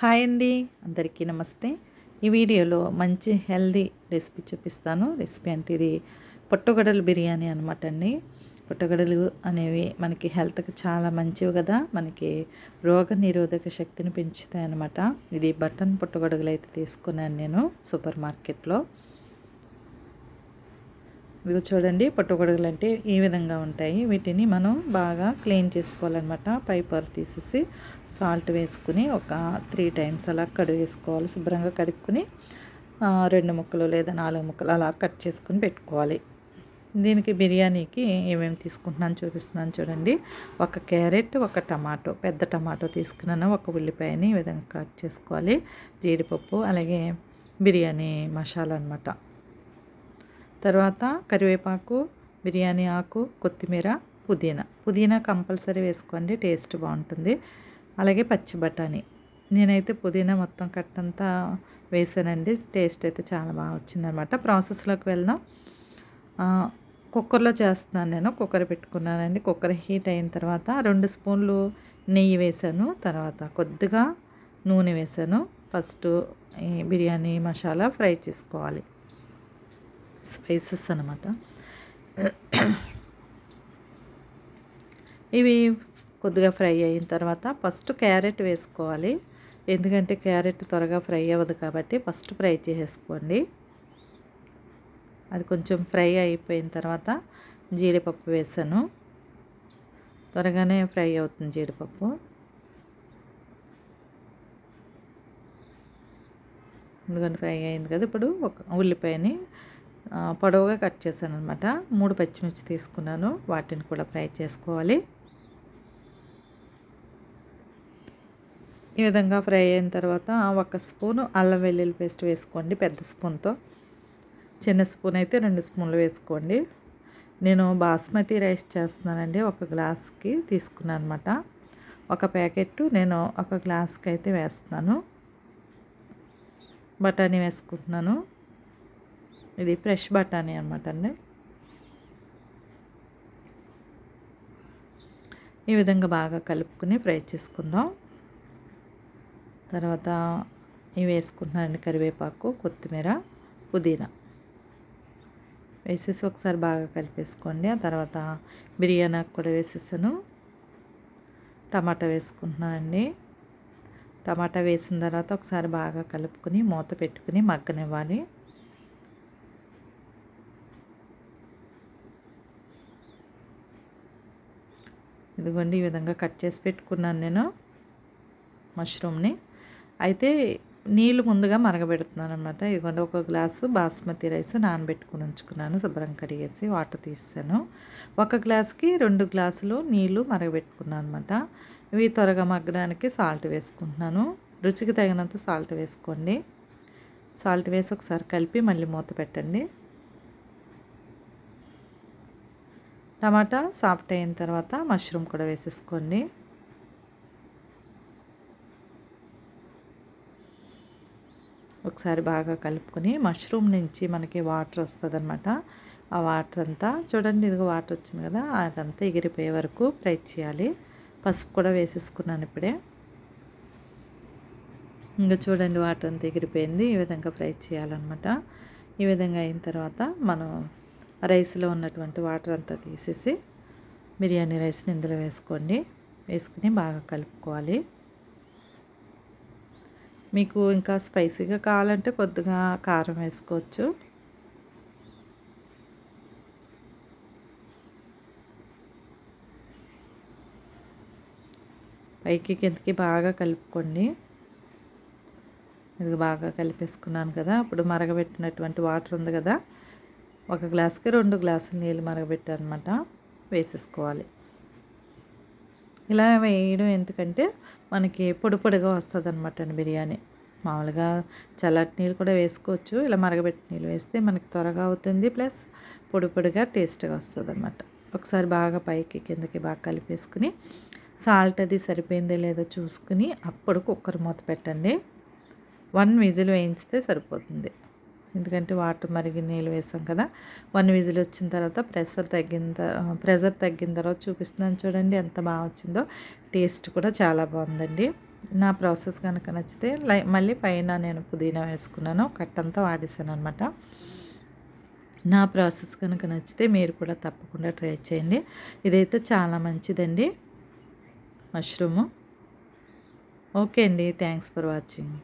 Hi అండి, అందరికీ నమస్తే. ఈ వీడియోలో మంచి హెల్దీ రెసిపీ చూపిస్తాను. రెసిపీ అంటే ఇది పుట్టగొడుగుల బిర్యానీ అనమాట అండి. పుట్టగొడుగులు అనేవి మనకి హెల్త్కి చాలా మంచివి కదా, మనకి రోగ నిరోధక శక్తిని పెంచుతాయి అన్నమాట. ఇది బటన్ పుట్టగొడుగులు అయితే తీసుకున్నాను నేను సూపర్ మార్కెట్లో. ఇదిగో చూడండి, పుట్టగొడుగులు అంటే ఈ విధంగా ఉంటాయి. వీటిని మనం బాగా క్లీన్ చేసుకోవాలన్నమాట. పై పొర తీసేసి సాల్ట్ వేసుకుని ఒక 3 టైమ్స్ అలా కడిగేసుకోవాలి. శుభ్రంగా కడుక్కుని 2 ముక్కలు లేదా 4 ముక్కలు అలా కట్ చేసుకుని పెట్టుకోవాలి. దీనికి బిర్యానీకి ఏమేమి తీసుకుంటున్నాను చూపిస్తున్నాను చూడండి. ఒక క్యారెట్, ఒక టమాటో, పెద్ద టమాటో తీసుకున్నాను, ఒక ఉల్లిపాయని ఈ విధంగా కట్ చేసుకోవాలి. జీడిపప్పు, అలాగే బిర్యానీ మసాలా అనమాట. తర్వాత కరివేపాకు, బిర్యానీ ఆకు, కొత్తిమీర, పుదీనా కంపల్సరీ వేసుకోండి, టేస్ట్ బాగుంటుంది. అలాగే పచ్చి బఠానీ. నేనైతే పుదీనా మొత్తం కట్టంతా వేసానండి. టేస్ట్ అయితే చాలా బాగా వచ్చిందనమాట. ప్రాసెస్లోకి వెళ్దాం. కుక్కర్లో చేస్తున్నాను నేను. కుక్కర్ పెట్టుకున్నానండి. కుక్కర్ హీట్ అయిన తర్వాత 2 స్పూన్లు నెయ్యి వేసాను. తర్వాత కొద్దిగా నూనె వేసాను. ఫస్ట్ ఈ బిర్యానీ మసాలా ఫ్రై చేసుకోవాలి, స్పైసెస్ అన్నమాట. ఇవి కొద్దిగా ఫ్రై అయిన తర్వాత ఫస్ట్ క్యారెట్ వేసుకోవాలి. ఎందుకంటే క్యారెట్ త్వరగా ఫ్రై అవ్వదు కాబట్టి ఫస్ట్ ఫ్రై చేసేసుకోండి. అది కొంచెం ఫ్రై అయిపోయిన తర్వాత జీడిపప్పు వేసాను. త్వరగానే ఫ్రై అవుతుంది జీడిపప్పు. ఎందుకంటే ఫ్రై అయింది కదా. ఇప్పుడు ఒక ఉల్లిపాయని పొడవుగా కట్ చేశాను అనమాట. 3 పచ్చిమిర్చి తీసుకున్నాను, వాటిని కూడా ఫ్రై చేసుకోవాలి. ఈ విధంగా ఫ్రై అయిన తర్వాత 1 స్పూను అల్లం వెల్లుల్లి పేస్ట్ వేసుకోండి, పెద్ద స్పూన్తో. చిన్న స్పూన్ అయితే 2 స్పూన్లు వేసుకోండి. నేను బాస్మతి రైస్ చేస్తున్నానండి. 1 గ్లాస్కి తీసుకున్నాను అనమాట. 1 ప్యాకెట్ నేను 1 గ్లాస్కి అయితే వేస్తున్నాను. బఠానీ వేసుకుంటున్నాను. ఇది ఫ్రెష్ బఠానీ అనమాట అండి. ఈ విధంగా బాగా కలుపుకుని ఫ్రై చేసుకుందాం. తర్వాత ఇవి వేసుకుంటున్నానండి, కరివేపాకు, కొత్తిమీర, పుదీనా వేసేసి ఒకసారి బాగా కలిపేసుకోండి. ఆ తర్వాత బిర్యానీ ఆకు కూడా వేసేసాను. టమాటా వేసుకుంటున్నానండి. టమాటా వేసిన తర్వాత ఒకసారి బాగా కలుపుకొని మూత పెట్టుకుని మగ్గనివ్వాలి. ఇదిగోండి, ఈ విధంగా కట్ చేసి పెట్టుకున్నాను నేను మష్రూమ్ని. అయితే నీళ్ళు ముందుగా మరగబెడుతున్నాను అనమాట. ఇదిగోండి, 1 గ్లాసు బాస్మతి రైస్ నానబెట్టుకుని ఉంచుకున్నాను. శుభ్రం కడిగేసి వాటర్ తీసాను. 1 గ్లాస్కి 2 గ్లాసులు నీళ్ళు మరగబెట్టుకున్నాను అనమాట. ఇవి త్వరగా మగ్గడానికి సాల్ట్ వేసుకుంటున్నాను. రుచికి తగినంత సాల్ట్ వేసుకోండి. సాల్ట్ వేసి ఒకసారి కలిపి మళ్ళీ మూత పెట్టండి. టమాటా సాఫ్ట్ అయిన తర్వాత మష్రూమ్ కూడా వేసేసుకోండి. ఒకసారి బాగా కలుపుకొని మష్రూమ్ నుంచి మనకి వాటర్ వస్తుంది అనమాట. ఆ వాటర్ అంతా చూడండి, ఇదిగో వాటర్ వచ్చింది కదా, అదంతా ఎగిరిపోయే వరకు ఫ్రై చేయాలి. పసుపు కూడా వేసేసుకున్నాను ఇప్పుడే. ఇంకా చూడండి, వాటర్ అంతా ఎగిరిపోయింది. ఈ విధంగా ఫ్రై చేయాలన్నమాట. ఈ విధంగా అయిన తర్వాత మనం రైస్లో ఉన్నటువంటి వాటర్ అంతా తీసేసి బిర్యానీ రైస్ని ఇందులో వేసుకోండి. వేసుకుని బాగా కలుపుకోవాలి. మీకు ఇంకా స్పైసీగా కావాలంటే కొద్దిగా కారం వేసుకోవచ్చు. పైకి కిందకి బాగా కలుపుకోండి. ఇది బాగా కలిపేసుకున్నాను కదా. ఇప్పుడు మరగబెట్టినటువంటి వాటర్ ఉంది కదా, 1 గ్లాస్కి 2 గ్లాసులు నీళ్ళు మరగబెట్టారనమాట, వేసేసుకోవాలి. ఇలా వేయడం ఎందుకంటే మనకి పొడి పొడిగా వస్తుంది అనమాట అండి బిర్యానీ. మామూలుగా చల్లటి నీళ్ళు కూడా వేసుకోవచ్చు. ఇలా మరగబెట్టి నీళ్ళు వేస్తే మనకి త్వరగా అవుతుంది, ప్లస్ పొడి పొడిగా టేస్ట్గా వస్తుంది అనమాట. ఒకసారి బాగా పైకి కిందకి బాగా కలిపేసుకుని సాల్ట్ అది సరిపోయిందో లేదో చూసుకుని అప్పుడు కుక్కర్ మూత పెట్టండి. 1 విజిల్ వేయించితే సరిపోతుంది. ఎందుకంటే వాటర్ మరిగి నీళ్ళు వేసాం కదా. 1 విజిల్ వచ్చిన తర్వాత ప్రెషర్ తగ్గిన తర్వాత చూపిస్తున్నాను చూడండి, ఎంత బాగా వచ్చిందో. టేస్ట్ కూడా చాలా బాగుందండి. నా ప్రాసెస్ కనుక నచ్చితే మళ్ళీ పైన నేను పుదీనా వేసుకున్నాను, కట్టంతా వాడేసాను అనమాట. నా ప్రాసెస్ కనుక నచ్చితే మీరు కూడా తప్పకుండా ట్రై చేయండి. ఇదైతే చాలా మంచిదండి మష్రూము. ఓకే అండి. Thanks for watching.